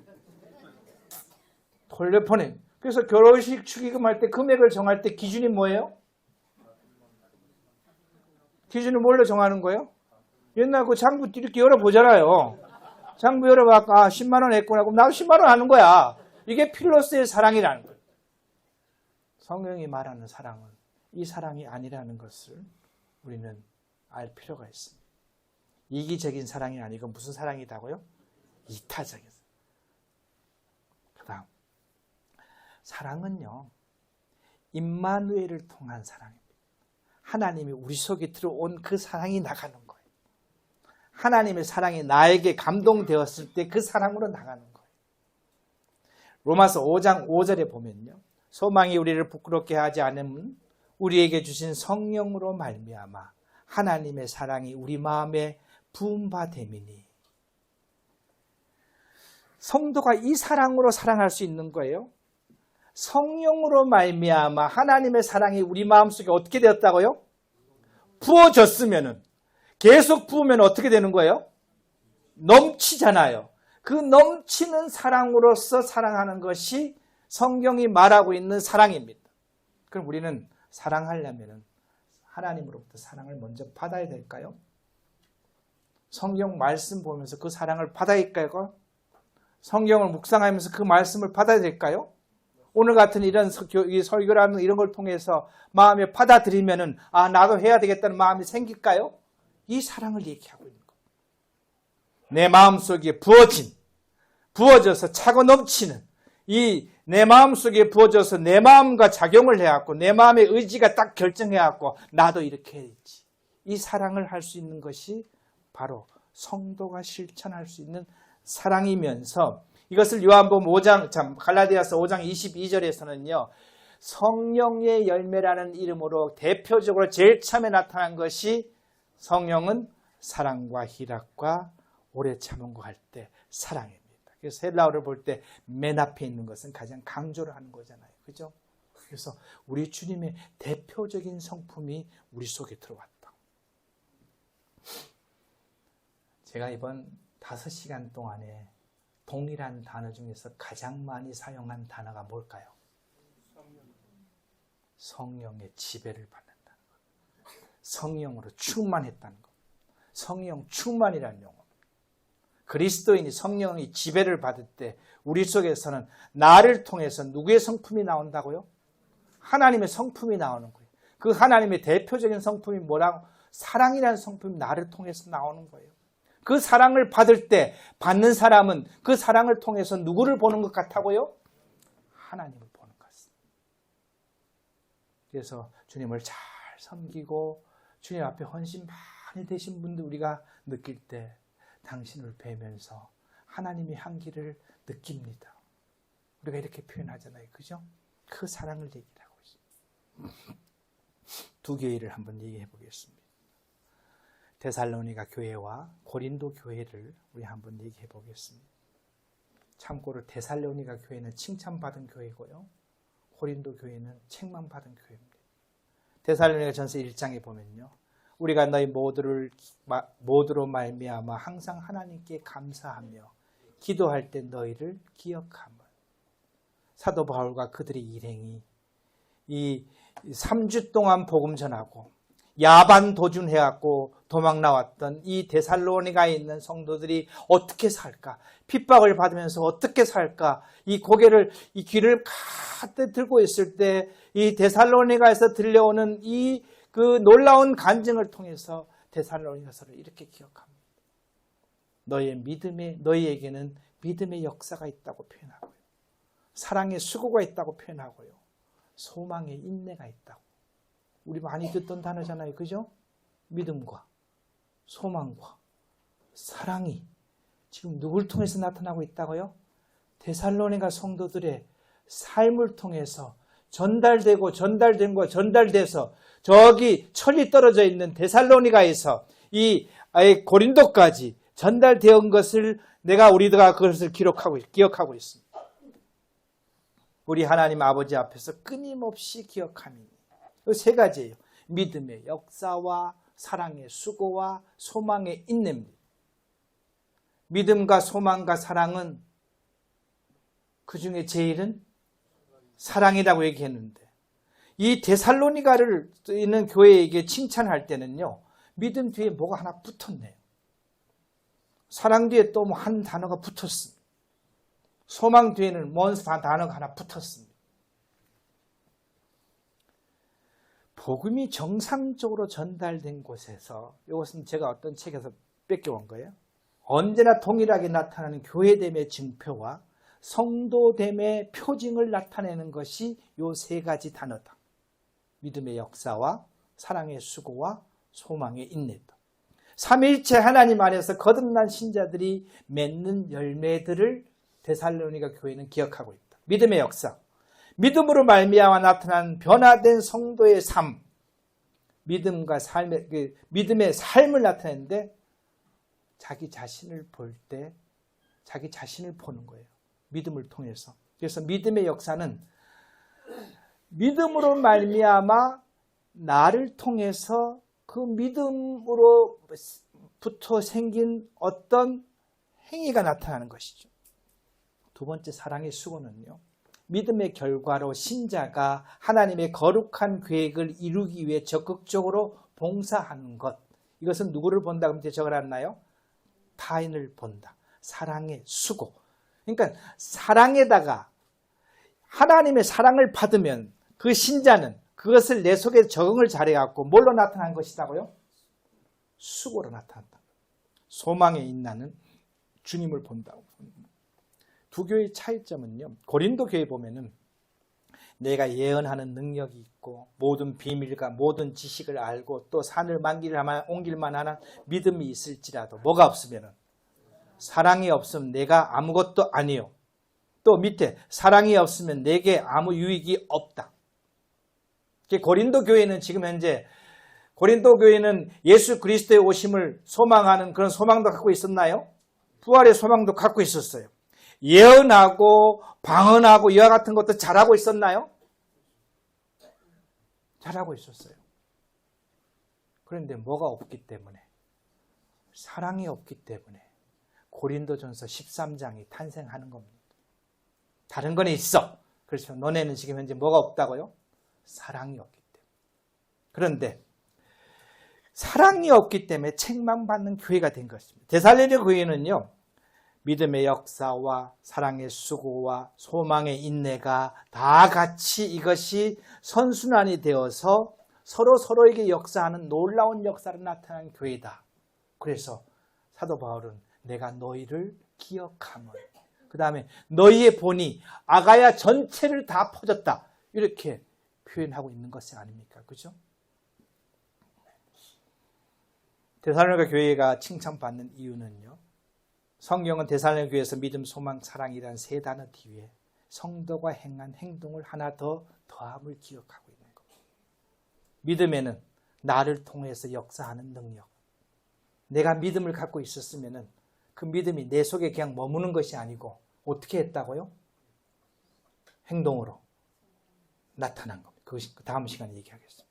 돌려보내. 그래서 결혼식 축의금 할 때 금액을 정할 때 기준이 뭐예요? 기준을 뭘로 정하는 거예요? 옛날 그 장부 이렇게 열어보잖아요. 장부 열어봐. 10만 원 했구나. 그럼 나도 10만 원 하는 거야. 이게 필로스의 사랑이라는 거예요. 성령이 말하는 사랑은 이 사랑이 아니라는 것을 우리는 알 필요가 있습니다. 이기적인 사랑이 아니고 무슨 사랑이다고요? 이타적인 사랑. 그 다음, 사랑은요, 임마누엘을 통한 사랑입니다. 하나님이 우리 속에 들어온 그 사랑이 나가는 거예요. 하나님의 사랑이 나에게 감동되었을 때 그 사랑으로 나가는 거예요. 로마서 5장 5절에 보면요, 소망이 우리를 부끄럽게 하지 않으면 우리에게 주신 성령으로 말미암아 하나님의 사랑이 우리 마음에 부은 바 됨이니. 성도가 이 사랑으로 사랑할 수 있는 거예요. 성령으로 말미암아 하나님의 사랑이 우리 마음속에 어떻게 되었다고요? 부어졌으면은, 계속 부으면 어떻게 되는 거예요? 넘치잖아요. 그 넘치는 사랑으로서 사랑하는 것이 성경이 말하고 있는 사랑입니다. 그럼 우리는 사랑하려면 하나님으로부터 사랑을 먼저 받아야 될까요? 성경 말씀 보면서 그 사랑을 받아야 할까요? 성경을 묵상하면서 그 말씀을 받아야 될까요? 오늘 같은 이런 설교라는 이런 걸 통해서 마음에 받아들이면은 나도 해야 되겠다는 마음이 생길까요? 이 사랑을 얘기하고 있는 거예요. 내 마음속에 부어져서 차고 넘치는 내 마음속에 부어져서 내 마음과 작용을 해갖고 내 마음의 의지가 딱 결정해갖고 나도 이렇게 해야지. 이 사랑을 할 수 있는 것이 바로 성도가 실천할 수 있는 사랑이면서, 이것을 요한복음 5장, 갈라디아서 5장 22절에서는요, 성령의 열매라는 이름으로 대표적으로 제일 처음에 나타난 것이, 성령은 사랑과 희락과 오래 참음과 할 때 사랑입니다. 그래서 헬라어를 볼 때 맨 앞에 있는 것은 가장 강조를 하는 거잖아요. 그죠? 그래서 우리 주님의 대표적인 성품이 우리 속에 들어왔다. 제가 이번 5시간 동안에 동일한 단어 중에서 가장 많이 사용한 단어가 뭘까요? 성령의 지배를 받는다는 것. 성령으로 충만했다는 것. 성령 충만이라는 용어. 그리스도인이 성령의 지배를 받을 때 우리 속에서는 나를 통해서 누구의 성품이 나온다고요? 하나님의 성품이 나오는 거예요. 그 하나님의 대표적인 성품이 뭐라고? 사랑이라는 성품이 나를 통해서 나오는 거예요. 그 사랑을 받을 때 받는 사람은 그 사랑을 통해서 누구를 보는 것 같다고요? 하나님을 보는 것 같습니다. 그래서 주님을 잘 섬기고 주님 앞에 헌신 많이 되신 분들 우리가 느낄 때 당신을 뵈면서 하나님의 향기를 느낍니다. 우리가 이렇게 표현하잖아요. 그죠? 그 사랑을 얘기하고 있습니다. 두 교회를 한번 얘기해 보겠습니다. 데살로니가 교회와 고린도 교회를 우리 한번 얘기해 보겠습니다. 참고로 데살로니가 교회는 칭찬받은 교회고요. 고린도 교회는 책망받은 교회입니다. 데살로니가 전서 1장에 보면요. 우리가 너희 모두로 말미암아 항상 하나님께 감사하며 기도할 때 너희를 기억하며 사도 바울과 그들의 일행이 이 3주 동안 복음 전하고 야반 도준해갖고 도망 나왔던 이 데살로니가에 있는 성도들이 어떻게 살까? 핍박을 받으면서 어떻게 살까? 이 고개를, 이 귀를 가득 들고 있을 때 이 데살로니가에서 들려오는 이 그 놀라운 간증을 통해서 데살로니가서를 이렇게 기억합니다. 너희에게는 믿음의 역사가 있다고 표현하고요. 사랑의 수고가 있다고 표현하고요. 소망의 인내가 있다고. 우리 많이 듣던 단어잖아요. 그죠? 믿음과 소망과 사랑이 지금 누굴 통해서 나타나고 있다고요? 데살로니가 성도들의 삶을 통해서 전달돼서 저기 천리 떨어져 있는 데살로니가에서 이 고린도까지 전달되어 것을 우리가 그것을 기억하고 있습니다. 우리 하나님 아버지 앞에서 끊임없이 기억함이 세 가지예요. 믿음의 역사와 사랑의 수고와 소망의 인내입니다. 믿음과 소망과 사랑은 그 중에 제일은 사랑이라고 얘기했는데 이 데살로니가를 있는 교회에게 칭찬할 때는요. 믿음 뒤에 뭐가 하나 붙었네요. 사랑 뒤에 또 한 단어가 붙었습니다. 소망 뒤에는 뭔 단어가 하나 붙었습니다. 복음이 정상적으로 전달된 곳에서 이것은 제가 어떤 책에서 뺏겨온 거예요. 언제나 동일하게 나타나는 교회됨의 증표와 성도됨의 표징을 나타내는 것이 이 세 가지 단어다. 믿음의 역사와 사랑의 수고와 소망의 인내다. 삼위일체 하나님 안에서 거듭난 신자들이 맺는 열매들을 데살로니가 교회는 기억하고 있다. 믿음의 역사. 믿음으로 말미암아 나타난 변화된 성도의 삶, 믿음의 삶을 나타내는데 자기 자신을 볼 때 자기 자신을 보는 거예요. 믿음을 통해서. 그래서 믿음의 역사는 믿음으로 말미암아 나를 통해서 그 믿음으로부터 생긴 어떤 행위가 나타나는 것이죠. 두 번째 사랑의 수고는요. 믿음의 결과로 신자가 하나님의 거룩한 계획을 이루기 위해 적극적으로 봉사하는 것. 이것은 누구를 본다 그러면 적어놨나요? 타인을 본다. 사랑의 수고. 그러니까 사랑에다가 하나님의 사랑을 받으면 그 신자는 그것을 내 속에 적응을 잘해갖고 뭘로 나타난 것이다고요? 수고로 나타난다. 소망에 인나는 주님을 본다고. 두 교회의 차이점은요. 고린도 교회 보면은 내가 예언하는 능력이 있고 모든 비밀과 모든 지식을 알고 또 산을 옮길만 하는 믿음이 있을지라도 뭐가 없으면은 사랑이 없으면 내가 아무것도 아니요. 또 밑에 사랑이 없으면 내게 아무 유익이 없다. 고린도 교회는 지금 현재 고린도 교회는 예수 그리스도의 오심을 소망하는 그런 소망도 갖고 있었나요? 부활의 소망도 갖고 있었어요. 예언하고 방언하고 이와 같은 것도 잘하고 있었나요? 잘하고 있었어요. 그런데 뭐가 없기 때문에 사랑이 없기 때문에 고린도전서 13장이 탄생하는 겁니다. 다른 건 있어. 그렇죠. 너네는 지금 현재 뭐가 없다고요? 사랑이 없기 때문에. 그런데 사랑이 없기 때문에 책망받는 교회가 된 것입니다. 데살로니가 교회는요, 믿음의 역사와 사랑의 수고와 소망의 인내가 다 같이 이것이 선순환이 되어서 서로 서로에게 역사하는 놀라운 역사를 나타낸 교회다. 그래서 사도 바울은 내가 너희를 기억함을, 그 다음에 너희의 본이 아가야 전체를 다 퍼졌다, 이렇게 표현하고 있는 것이 아닙니까? 그죠? 데살로니가 교회가 칭찬받는 이유는요, 성경은 데살로니가 교회에서 믿음, 소망, 사랑이라는 세 단어 뒤에 성도가 행한 행동을 하나 더 더함을 기억하고 있는 겁니다. 믿음에는 나를 통해서 역사하는 능력, 내가 믿음을 갖고 있었으면 그 믿음이 내 속에 그냥 머무는 것이 아니고 어떻게 했다고요? 행동으로 나타난 겁니다. 그것이 다음 시간에 얘기하겠습니다.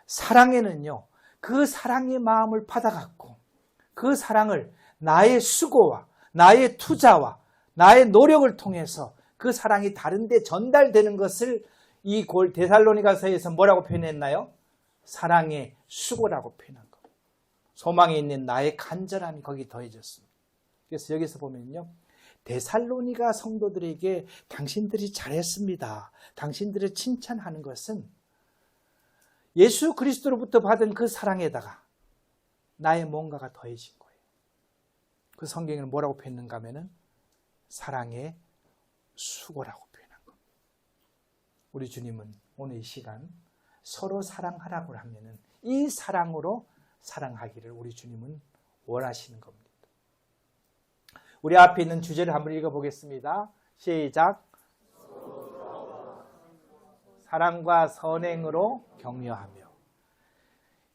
사랑에는요, 그 사랑의 마음을 받아갖고 그 사랑을 나의 수고와 나의 투자와 나의 노력을 통해서 그 사랑이 다른 데 전달되는 것을 이 데살로니가서에서 뭐라고 표현했나요? 사랑의 수고라고 표현한 겁니다. 소망에 있는 나의 간절함이 거기 더해졌습니다. 그래서 여기서 보면요, 데살로니가 성도들에게 당신들이 잘했습니다, 당신들을 칭찬하는 것은 예수 그리스도로부터 받은 그 사랑에다가 나의 뭔가가 더해진 거예요. 그 성경에는 뭐라고 표현했는가 하면은 사랑의 수고라고 표현한 겁니다. 우리 주님은 오늘 이 시간 서로 사랑하라고 하면은 이 사랑으로 사랑하기를 우리 주님은 원하시는 겁니다. 우리 앞에 있는 주제를 한번 읽어보겠습니다. 시작. 사랑과 선행으로 격려하며.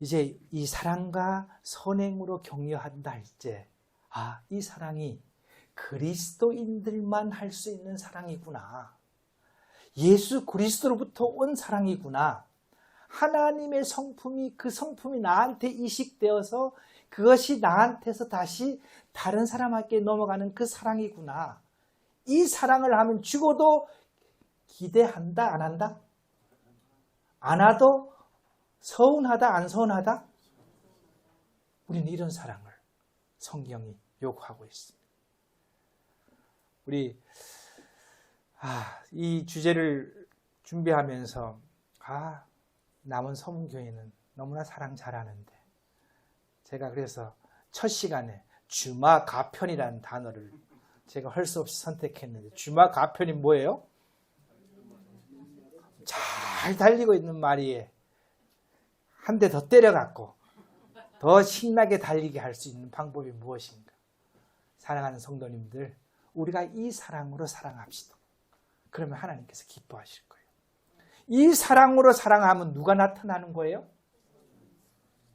이제 이 사랑과 선행으로 격려한다 할 때, 이 사랑이 그리스도인들만 할 수 있는 사랑이구나, 예수 그리스도로부터 온 사랑이구나, 하나님의 성품이, 그 성품이 나한테 이식되어서 그것이 나한테서 다시 다른 사람에게 넘어가는 그 사랑이구나, 이 사랑을 하면 죽어도 기대한다, 안 한다? 안 하도 서운하다, 안 서운하다? 우리는 이런 사랑을 성경이 요구하고 있습니다. 우리 이 주제를 준비하면서 남은 서문교회는 너무나 사랑 잘하는데, 제가 그래서 첫 시간에 주마가편이라는 단어를 제가 할 수 없이 선택했는데, 주마가편이 뭐예요? 잘 달리고 있는 마리에 한 대 더 때려갖고 더 신나게 달리게 할 수 있는 방법이 무엇인가? 사랑하는 성도님들, 우리가 이 사랑으로 사랑합시다. 그러면 하나님께서 기뻐하실 거예요. 이 사랑으로 사랑하면 누가 나타나는 거예요?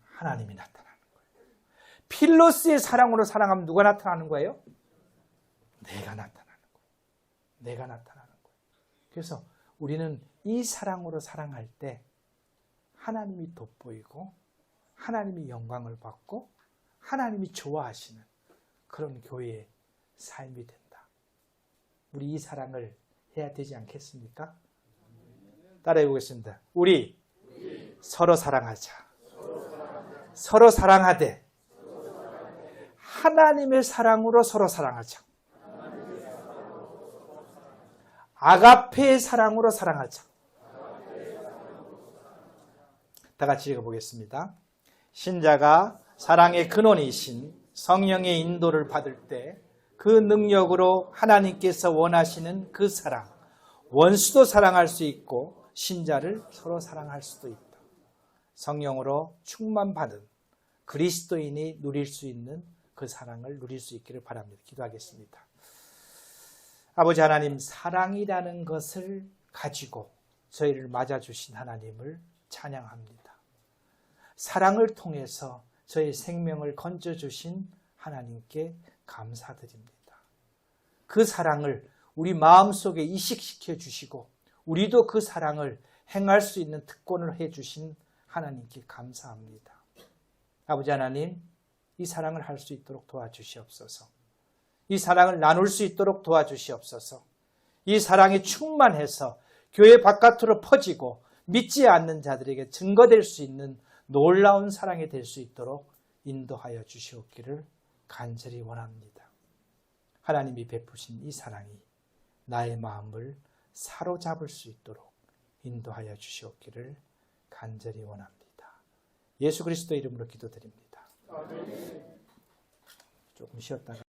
하나님이 나타나는 거예요. 필로스의 사랑으로 사랑하면 누가 나타나는 거예요? 내가 나타나는 거예요. 내가 나타나는 거예요. 그래서 우리는 이 사랑으로 사랑할 때 하나님이 돋보이고 하나님이 영광을 받고 하나님이 좋아하시는 그런 교회의 삶이 된다. 우리 이 사랑을 해야 되지 않겠습니까? 따라해 보겠습니다. 우리 서로 사랑하자. 서로 사랑하되 하나님의 사랑으로 서로 사랑하자. 아가페의 사랑으로 사랑하자. 다 같이 읽어보겠습니다. 신자가 사랑의 근원이신 성령의 인도를 받을 때 그 능력으로 하나님께서 원하시는 그 사랑, 원수도 사랑할 수 있고 신자를 서로 사랑할 수도 있다. 성령으로 충만받은 그리스도인이 누릴 수 있는 그 사랑을 누릴 수 있기를 바랍니다. 기도하겠습니다. 아버지 하나님, 사랑이라는 것을 가지고 저희를 맞아주신 하나님을 찬양합니다. 사랑을 통해서 저희 생명을 건져주신 하나님께 감사드립니다. 그 사랑을 우리 마음속에 이식시켜 주시고 우리도 그 사랑을 행할 수 있는 특권을 해주신 하나님께 감사합니다. 아버지 하나님, 이 사랑을 할 수 있도록 도와주시옵소서. 이 사랑을 나눌 수 있도록 도와주시옵소서. 이 사랑이 충만해서 교회 바깥으로 퍼지고 믿지 않는 자들에게 증거될 수 있는 놀라운 사랑이 될 수 있도록 인도하여 주시옵기를 간절히 원합니다. 하나님이 베푸신 이 사랑이 나의 마음을 사로잡을 수 있도록 인도하여 주시옵기를 간절히 원합니다. 예수 그리스도 이름으로 기도드립니다. 조금 쉬었다가